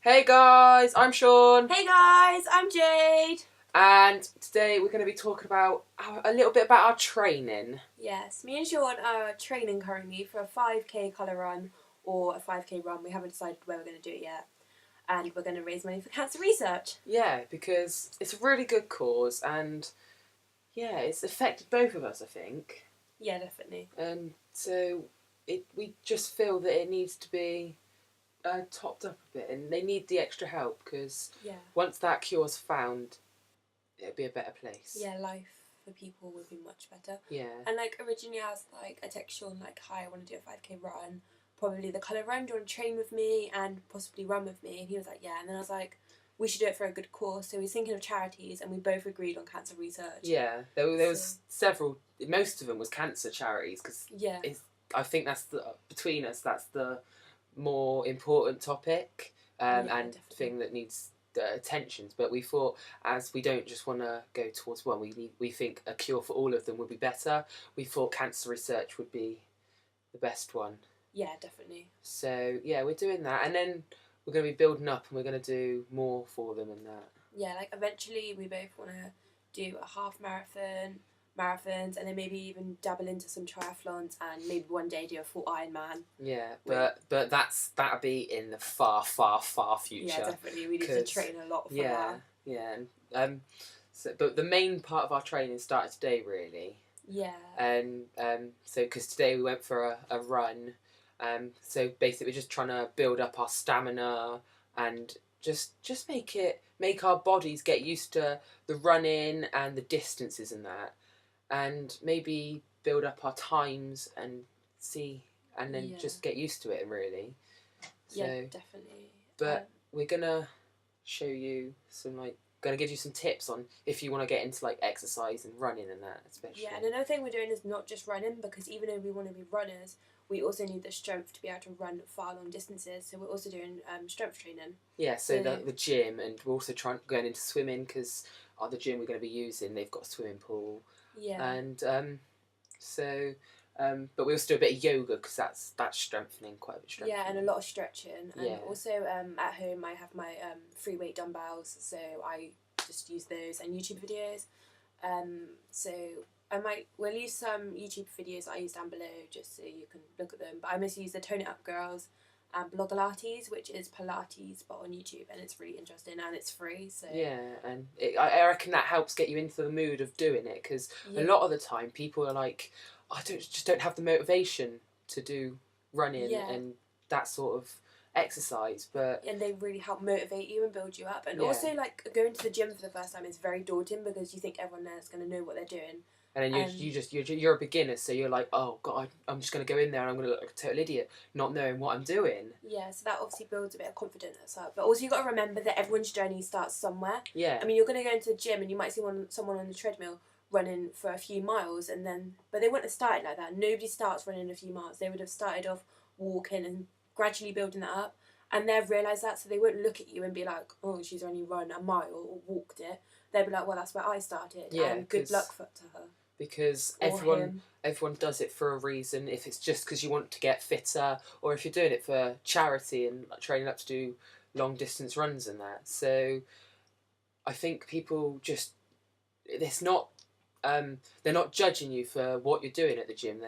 Hey guys, I'm Sean. Hey guys, I'm Jade. And today we're going to be talking about a little bit about our training. Yes, me and Sean are training currently for a 5k colour run or a 5k run. We haven't decided where we're going to do it yet. And we're going to raise money for cancer research. Yeah, because it's a really good cause and yeah, it's affected both of us, I think. Yeah, definitely. And so we just feel that it needs to be topped up a bit, and they need the extra help because once that cure's found, it'll be a better place. Yeah, life for people would be much better. Yeah. And originally I was I text Sean hi, I want to do a 5k run, probably the colour run. Do you want to train with me and possibly run with me? And he was like, yeah. And then I was like, we should do it for a good cause. So we was thinking of charities, and we both agreed on cancer research. Yeah, there was several. Most of them was cancer charities because I think that's between us. That's the more important topic and definitely. Thing that needs attention. But we thought, as we don't just want to go towards one, we think a cure for all of them would be better. We thought cancer research would be the best one. Yeah, definitely. So yeah, we're doing that, and then we're going to be building up, and we're going to do more for them and that. Yeah, eventually we both want to do a half marathons, and then maybe even dabble into some triathlons, and maybe one day do a full Ironman. Yeah, but that'll be in the far future. Yeah, definitely. We need to train a lot for that. Yeah, so, but the main part of our training started today, really. Yeah. And so because today we went for a run, so basically we're just trying to build up our stamina and just make our bodies get used to the running and the distances and that, and maybe build up our times and then just get used to it, really. So, yeah, definitely. But we're gonna show you some gonna give you some tips on if you want to get into exercise and running and that, especially. Yeah, and another thing we're doing is not just running, because even though we want to be runners, we also need the strength to be able to run far long distances. So we're also doing strength training. Yeah, so the gym, and we're also going into swimming because the gym we're going to be using, they've got a swimming pool. Yeah. And but we also do a bit of yoga because that's strengthening, quite a bit of strengthening. Yeah, and a lot of stretching. And also at home I have my free weight dumbbells, so I just use those, and YouTube videos. So we'll use some YouTube videos I use down below just so you can look at them. But I mostly use the Tone It Up Girls and Blogilates, which is Pilates but on YouTube, and it's really interesting and it's free. So yeah, and I reckon that helps get you into the mood of doing it, because a lot of the time people are like, I don't have the motivation to do running and that sort of exercise, and they really help motivate you and build you up. And also going to the gym for the first time is very daunting because you think everyone there is going to know what they're doing. And then you're a beginner, so you're like, oh god, I'm just going to go in there and I'm going to look like a total idiot, not knowing what I'm doing. Yeah, so that obviously builds a bit of confidence up. But also you've got to remember that everyone's journey starts somewhere. Yeah. I mean, you're going to go into the gym and you might see someone on the treadmill running for a few miles, but they wouldn't have started like that. Nobody starts running a few miles. They would have started off walking and gradually building that up. And they've realised that, so they won't look at you and be like, oh, she's only run a mile or walked it. They'll be like, well, that's where I started. Yeah, and good luck to her. Because everyone does it for a reason. If it's just because you want to get fitter, or if you're doing it for charity and training up to do long distance runs and that. So I think people they're not judging you for what you're doing at the gym.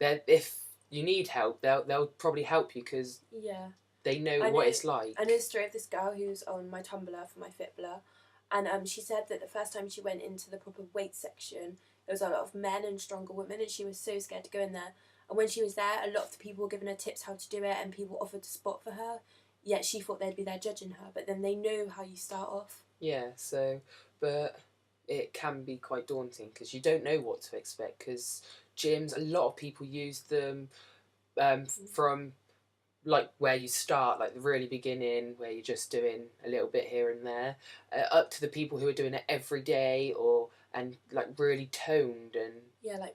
If you need help, they'll probably help you because they know what it's like. I know the story of this girl who's on my Tumblr for my Fitblr, and she said that the first time she went into the proper weight section, there was a lot of men and stronger women, and she was so scared to go in there. And when she was there, a lot of the people were giving her tips how to do it, and people offered to spot for her. Yet she thought they'd be there judging her, but then they know how you start off. Yeah, but it can be quite daunting because you don't know what to expect, because gyms, a lot of people use them from where you start, the really beginning, where you're just doing a little bit here and there, up to the people who are doing it every day and really toned and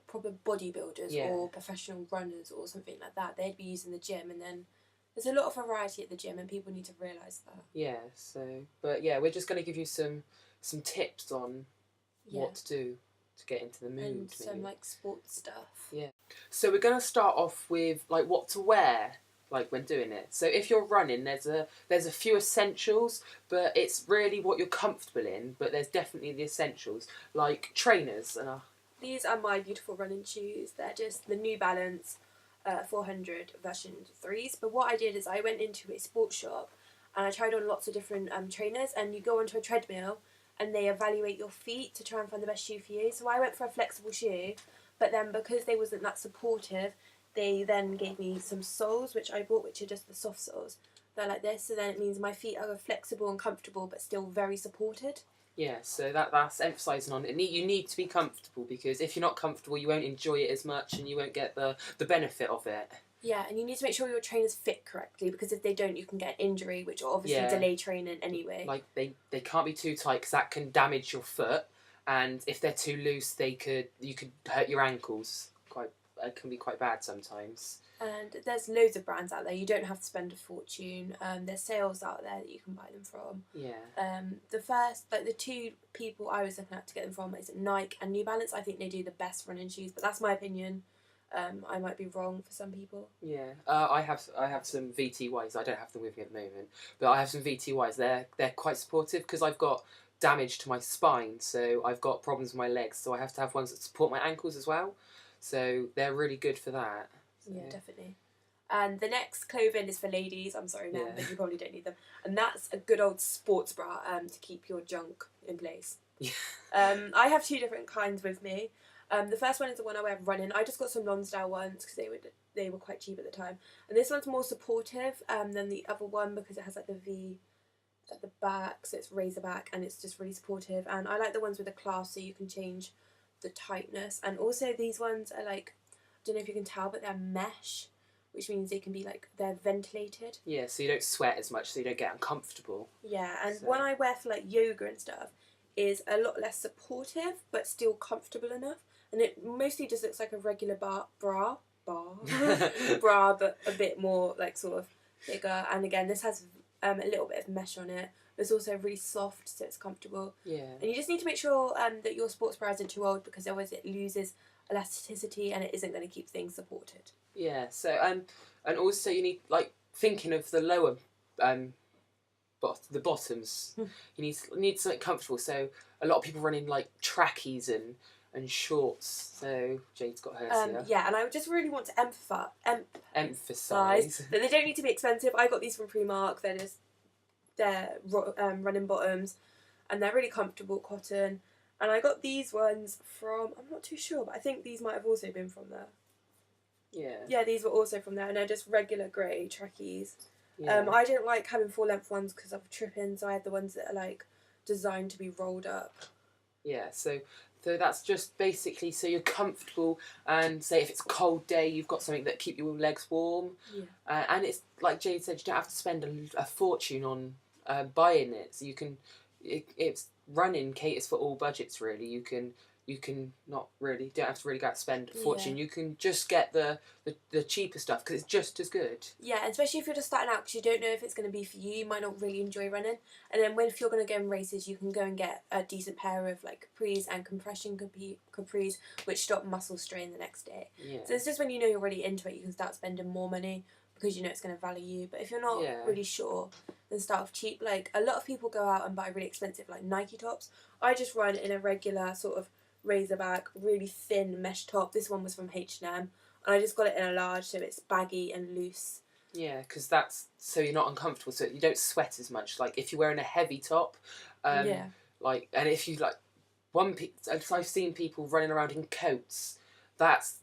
proper bodybuilders or professional runners or something like that. They'd be using the gym, and then there's a lot of variety at the gym, and people need to realise that. Yeah. We're just going to give you some tips on what to do to get into the mood. And some sports stuff. Yeah. So we're going to start off with what to wear like when doing it. So if you're running, there's a few essentials, but it's really what you're comfortable in. But there's definitely the essentials, like trainers. And these are my beautiful running shoes. They're just the New Balance 400 version 3s. But what I did is I went into a sports shop and I tried on lots of different trainers. And you go onto a treadmill and they evaluate your feet to try and find the best shoe for you. So I went for a flexible shoe, but then because they wasn't that supportive, they then gave me some soles, which I bought, which are just the soft soles. They're like this, so then it means my feet are flexible and comfortable, but still very supported. Yeah, so that's emphasising on it. You need to be comfortable, because if you're not comfortable, you won't enjoy it as much and you won't get the benefit of it. Yeah, and you need to make sure your trainers fit correctly, because if they don't, you can get an injury, which will obviously delay training anyway. Like, they can't be too tight, because that can damage your foot, and if they're too loose, you could hurt your ankles. It can be quite bad sometimes. And there's loads of brands out there. You don't have to spend a fortune. There's sales out there that you can buy them from. Yeah. The two people I was looking at to get them from is Nike and New Balance. I think they do the best running shoes, but that's my opinion. I might be wrong for some people. Yeah. I have some VTYs. I don't have them with me at the moment, but I have some VTYs. They're quite supportive, because I've got damage to my spine, so I've got problems with my legs, so I have to have ones that support my ankles as well. So they're really good for that. So. Yeah, definitely. And the next clothing is for ladies. I'm sorry, men, but you probably don't need them. And that's a good old sports bra to keep your junk in place. Yeah. I have two different kinds with me. The first one is the one I wear running. I just got some Lonsdale ones because they were quite cheap at the time. And this one's more supportive than the other one, because it has like the V at the back, so it's razor back, and it's just really supportive. And I like the ones with the clasp, so you can change the tightness. And also these ones are like, I don't know if you can tell, but they're mesh, which means they can be like, they're ventilated. Yeah, so you don't sweat as much, so you don't get uncomfortable. Yeah, and one I wear for like yoga and stuff is a lot less supportive, but still comfortable enough. And it mostly just looks like a regular bra, but a bit more like sort of bigger. And again, this has a little bit of mesh on it. It's also really soft, so it's comfortable. Yeah. And you just need to make sure that your sports bra isn't too old, because otherwise it loses elasticity and it isn't going to keep things supported. Yeah. So and also you need, like, thinking of the lower the bottoms. You need something comfortable. So a lot of people run in like trackies and shorts. So Jade's got hers here. Yeah, and I just really want to emphasise that they don't need to be expensive. I got these from Primark. They're running bottoms, and they're really comfortable cotton. And I got these ones from, I'm not too sure, but I think these might have also been from there. Yeah. Yeah, these were also from there, and they're just regular grey trackies. Yeah. I don't like having full length ones because of tripping, so I had the ones that are like designed to be rolled up. Yeah, so that's just basically so you're comfortable, and say if it's a cold day, you've got something that keep your legs warm. Yeah. And it's like Jade said, you don't have to spend a fortune on buying it. So you can, it's running caters for all budgets really. You can not really, don't have to really go out and spend a fortune. Yeah. You can just get the cheaper stuff, because it's just as good. Yeah, and especially if you're just starting out, because you don't know if it's going to be for you. You might not really enjoy running. And then if you're going to go in races, you can go and get a decent pair of like capris and compression capris, which stop muscle strain the next day. Yeah. So it's just when you know you're really into it, you can start spending more money, because you know it's going to value you. But if you're not really sure, then start off cheap. Like, a lot of people go out and buy really expensive like Nike tops. I just run in a regular sort of razorback, really thin mesh top. This one was from H&M, and I just got it in a large, so it's baggy and loose. Yeah, because that's so you're not uncomfortable, so you don't sweat as much. Like if you're wearing a heavy top, like, and if you like I've seen people running around in coats. That's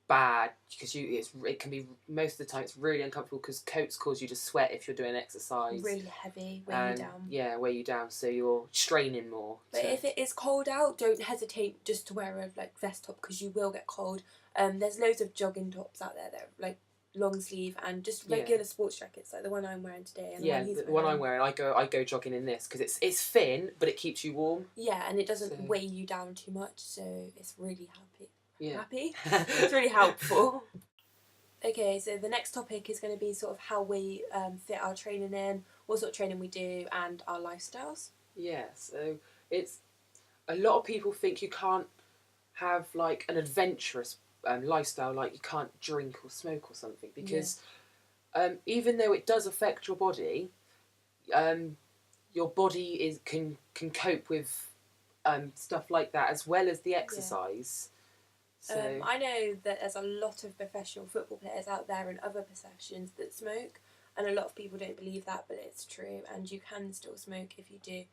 bad, because it can be, most of the time it's really uncomfortable, because coats cause you to sweat if you're doing exercise. Really heavy, weigh you down. Yeah, weigh you down, so you're straining more. But if it is cold out, don't hesitate just to wear a like vest top, because you will get cold. There's loads of jogging tops out there that are like long sleeve, and just regular sports jackets like the one I'm wearing today. And the one I'm wearing, I go jogging in this, because it's thin, but it keeps you warm. Yeah, and it doesn't weigh you down too much, so it's really happy. Yeah. Happy? It's really helpful. Okay, so the next topic is going to be sort of how we fit our training in, what sort of training we do, and our lifestyles. Yeah, so it's, a lot of people think you can't have like an adventurous lifestyle, like you can't drink or smoke or something, because even though it does affect your body, your body can cope with stuff like that as well as the exercise. So I know that there's a lot of professional football players out there and other professions that smoke, and a lot of people don't believe that, but it's true, and you can still smoke if you do.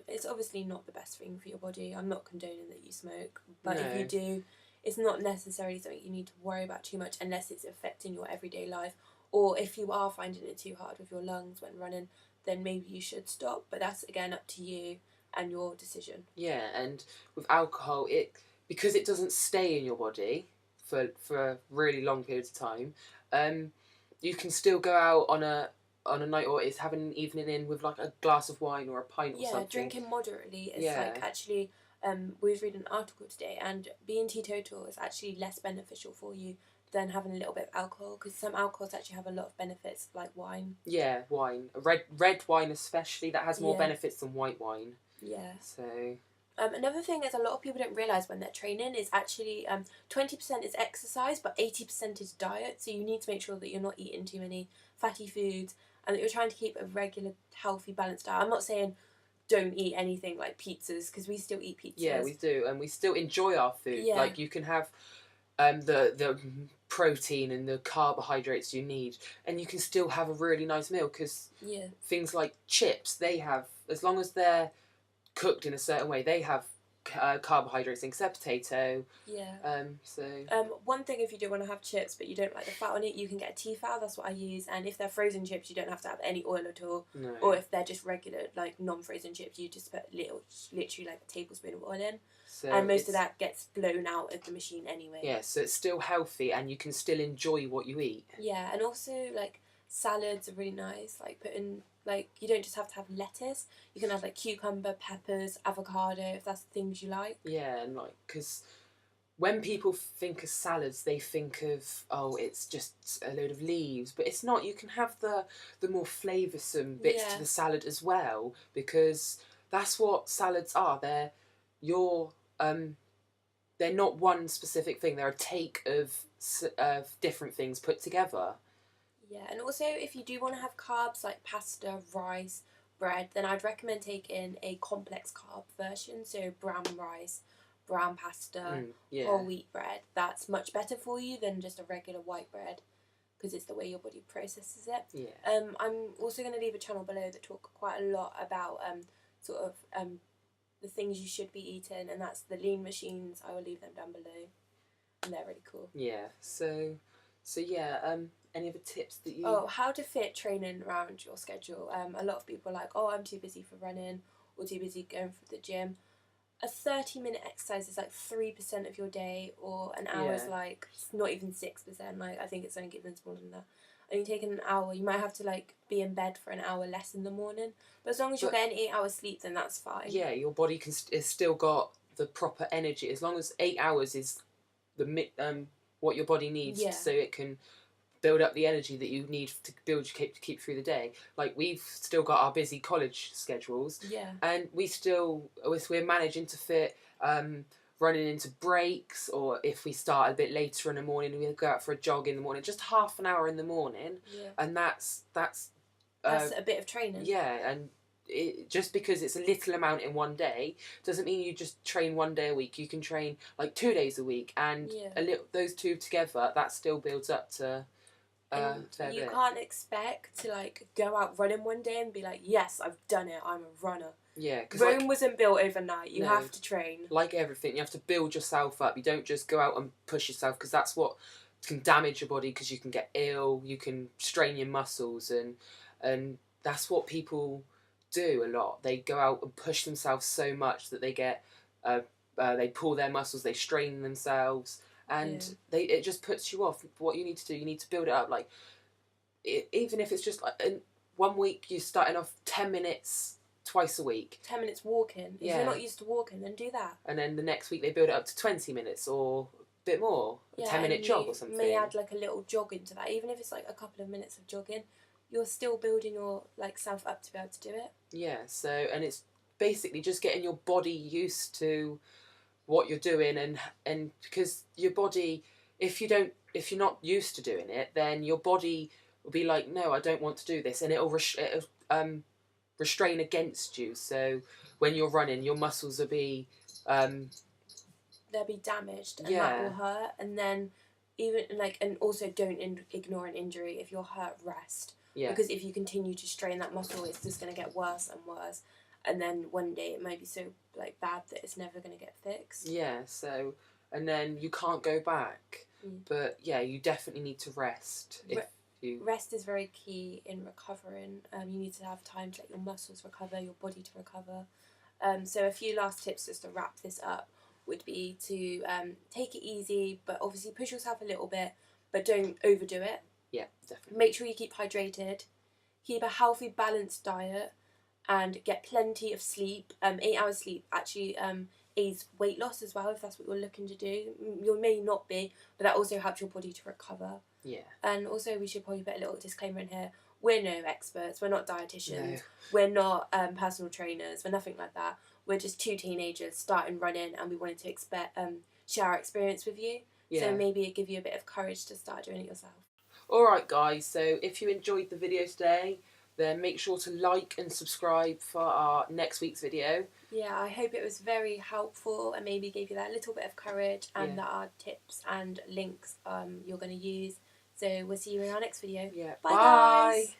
It's obviously not the best thing for your body. I'm not condoning that you smoke, but if you do, it's not necessarily something you need to worry about too much unless it's affecting your everyday life, or if you are finding it too hard with your lungs when running, then maybe you should stop, but that's again up to you and your decision. Yeah, and with alcohol, because it doesn't stay in your body for really long periods of time, you can still go out on a night, or it's having an evening in with like a glass of wine or a pint or something. Yeah, drinking moderately is like actually. We was reading an article today, and being teetotal is actually less beneficial for you than having a little bit of alcohol, because some alcohols actually have a lot of benefits, like wine. Yeah, wine, red wine especially, that has more benefits than white wine. Yeah. So. Another thing is a lot of people don't realise when they're training is actually 20% is exercise, but 80% is diet. So you need to make sure that you're not eating too many fatty foods and that you're trying to keep a regular, healthy, balanced diet. I'm not saying don't eat anything like pizzas, because we still eat pizzas. Yeah, we do, and we still enjoy our food. Yeah. Like you can have the protein and the carbohydrates you need, and you can still have a really nice meal, because things like chips, they have, as long as they're cooked in a certain way, they have carbohydrates, except potato. One thing, if you do want to have chips but you don't like the fat on it, you can get a Tefal. That's what I use, and if they're frozen chips, you don't have to have any oil at all. No. Or if they're just regular, like non-frozen chips, you just put literally like a tablespoon of oil in, and most of that gets blown out of the machine anyway. Yeah, so it's still healthy and you can still enjoy what you eat. Yeah, and also like salads are really nice, like putting, like, you don't just have to have lettuce, you can have like cucumber, peppers, avocado, if that's the things you like. Yeah, and like, because when people think of salads, they think of, oh, it's just a load of leaves, but it's not. You can have the more flavoursome bits to the salad as well, because that's what salads are. They're not one specific thing. They're a take of different things put together. Yeah, and also if you do want to have carbs like pasta, rice, bread, then I'd recommend taking a complex carb version, so brown rice, brown pasta, whole wheat bread. That's much better for you than just a regular white bread, because it's the way your body processes it. Yeah. I'm also going to leave a channel below that talk quite a lot about the things you should be eating, and that's the lean machines. I will leave them down below, and they're really cool. Yeah. So yeah. Any other tips that you... Oh, how to fit training around your schedule. A lot of people are like, oh, I'm too busy for running or too busy going for the gym. A 30-minute exercise is like 3% of your day, or an hour is like not even 6%. Like, I think it's only given smaller than that. And you take an hour, you might have to like be in bed for an hour less in the morning. But as long as you're getting 8 hours sleep, then that's fine. Yeah, your body has still got the proper energy. As long as 8 hours is what your body needs, so it can build up the energy that you need to keep through the day. Like, we've still got our busy college schedules, and we're managing to fit running into breaks, or if we start a bit later in the morning, we go out for a jog in the morning, just half an hour in the morning, and that's a bit of training. Yeah, and just because it's a little amount in one day doesn't mean you just train 1 day a week. You can train like 2 days a week, and those two together, that still builds up to you can't expect to like go out running one day and be like, yes, I've done it, I'm a runner. Yeah, Rome wasn't built overnight. You have to train. Like everything, you have to build yourself up. You don't just go out and push yourself, because that's what can damage your body, because you can get ill, you can strain your muscles, and that's what people do a lot. They go out and push themselves so much that they get they pull their muscles, they strain themselves, and it just puts you off. What you need to do, you need to build it up. Like, even if it's just like in 1 week, you're starting off 10 minutes twice a week. 10 minutes walking. If you're not used to walking, then do that. And then the next week they build it up to 20 minutes or a bit more. A 10-minute jog or something. You may add like a little jog into that. Even if it's like a couple of minutes of jogging, you're still building your like self up to be able to do it. Yeah, so, and it's basically just getting your body used to what you're doing, and because your body, if you're not used to doing it, then your body will be like, no, I don't want to do this, and it'll restrain against you. So when you're running, your muscles will be they'll be damaged, and that will hurt. And then even and also don't ignore an injury. If you're hurt, rest. Yeah. Because if you continue to strain that muscle, it's just going to get worse and worse, and then one day it might be so bad that it's never going to get fixed. Yeah. So, and then you can't go back. But yeah, you definitely need to rest. Rest is very key in recovering. You need to have time to let your muscles recover, your body to recover. So a few last tips just to wrap this up would be to take it easy, but obviously push yourself a little bit, but don't overdo it. Yeah, definitely. Make sure you keep hydrated, keep a healthy, balanced diet, and get plenty of sleep. 8 hours sleep actually aids weight loss as well, if that's what you're looking to do. You may not be, but that also helps your body to recover. Yeah. And also we should probably put a little disclaimer in here. We're no experts, we're not dietitians, No. We're not personal trainers, we're nothing like that. We're just two teenagers starting running, and we wanted to share our experience with you. Yeah. So maybe it give you a bit of courage to start doing it yourself. Alright guys, so if you enjoyed the video today, then make sure to like and subscribe for our next week's video. Yeah, I hope it was very helpful and maybe gave you that little bit of courage, and that our tips and links you're going to use. So we'll see you in our next video. Yeah. Bye. Guys.